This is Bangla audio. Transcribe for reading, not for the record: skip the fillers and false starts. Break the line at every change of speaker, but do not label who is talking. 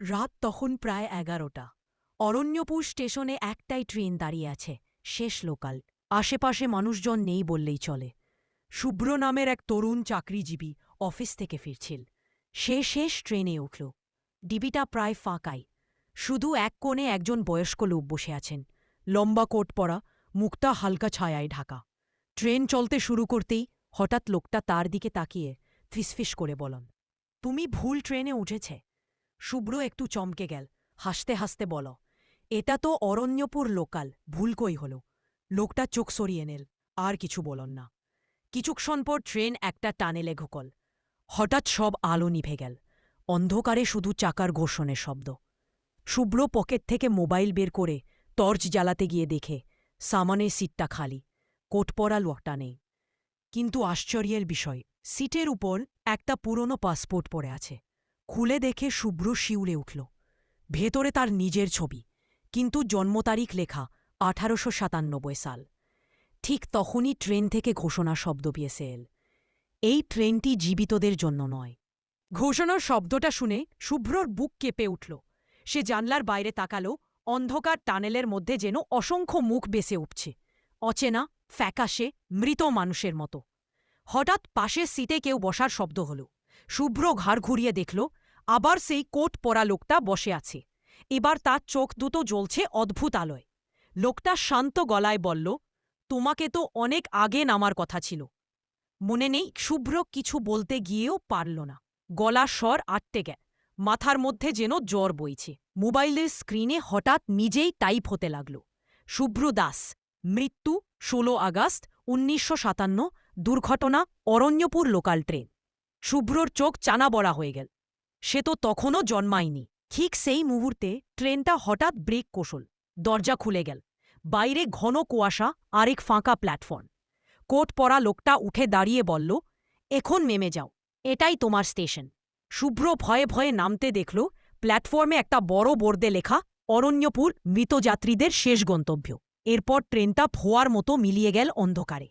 রাত তখন প্রায় ১১টা। অরণ্যপুর স্টেশনে একটাই ট্রেন দাঁড়িয়ে আছে, শেষ লোকাল। আশেপাশে মানুষজন নেই বললেই চলে। শুভ্র নামের এক তরুণ চাকরিজীবী অফিস থেকে ফিরছিল। সে শেষ ট্রেনে উঠল। ডিবিটা প্রায় ফাঁকাই। শুধু এক কোণে একজন বয়স্ক লোক বসে আছেন, লম্বা কোট পরা, মুখটা হালকা ছায়ায় ঢাকা। ট্রেন চলতে শুরু করতেই হঠাৎ লোকটা তার দিকে তাকিয়ে ফিসফিস করে বলল, তুমি ভুল ট্রেনে উঠেছে। শুভ্র একটু চমকে গেল, হাসতে হাসতে বল, এটা তো অরণ্যপুর লোকাল, ভুল কই হল। লোকটা চোখ সরিয়ে নেল, আর কিছু বলন না। কিছুক্ষণ পর ট্রেন একটা টানেলে ঢুকল। হঠাৎ সব আলো নিভে গেল, অন্ধকারে শুধু চাকার ঘর্ষণের শব্দ। শুভ্র পকেট থেকে মোবাইল বের করে টর্চ জ্বালাতে গিয়ে দেখে সামনের সিটটা খালি, কোট পরা লোকটা নেই। কিন্তু আশ্চর্যের বিষয়, সিটের উপর একটা পুরনো পাসপোর্ট পড়ে আছে। খুলে দেখে শুভ্র শিউরে উঠল। ভেতরে তার নিজের ছবি, কিন্তু জন্মতারিখ লেখা ১৮৯৭ সাল। ঠিক তখনই ট্রেন থেকে ঘোষণা শব্দ পেয়েছে এল, এই ট্রেনটি জীবিতদের জন্য নয়। ঘোষণার শব্দটা শুনে শুভ্রর বুক কেঁপে উঠল। সে জানলার বাইরে তাকাল, অন্ধকার টানেলের মধ্যে যেন অসংখ্য মুখ বেসে উঠছে, অচেনা, ফ্যাকাশে, মৃত মানুষের মতো। হঠাৎ পাশের সিটে কেউ বসার শব্দ হল। শুভ্র ঘাড় ঘুরিয়ে দেখল, আবার সেই কোট পরা লোকটা বসে আছে। এবার তার চোখ দুটো জ্বলছে অদ্ভুত আলোয়। লোকটা শান্ত গলায় বলল, তোমাকে তো অনেক আগে নামার কথা ছিল। মনে নেই? শুভ্র কিছু বলতে গিয়েও পারল না। গলার স্বর আটকে গেল, মাথার মধ্যে যেন জ্বর বইছে। মোবাইলের স্ক্রিনে হঠাৎ নিজেই টাইপ হতে লাগল, শুভ্র দাস, মৃত্যু ১৬ আগস্ট ১৯৫৭, দুর্ঘটনা অরণ্যপুর লোকাল ট্রেন। শুভ্রর চোখ চানা বড়া হয়ে গেল। সে তো তখনও জন্মায়নি। ঠিক সেই মুহূর্তে ট্রেনটা হঠাৎ ব্রেক কষল, দরজা খুলে গেল। বাইরে ঘন কুয়াশা, আরেক ফাঁকা প্ল্যাটফর্ম। কোট পরা লোকটা উঠে দাঁড়িয়ে বলল, এখন নেমে যাও, এটাই তোমার স্টেশন। শুভ্র ভয়ে ভয়ে নামতে দেখল প্ল্যাটফর্মে একটা বড় বোর্ডে লেখা, অরণ্যপুর, মৃত যাত্রীদের শেষ গন্তব্য। এরপর ট্রেনটা ফোয়ার মতো মিলিয়ে গেল অন্ধকারে।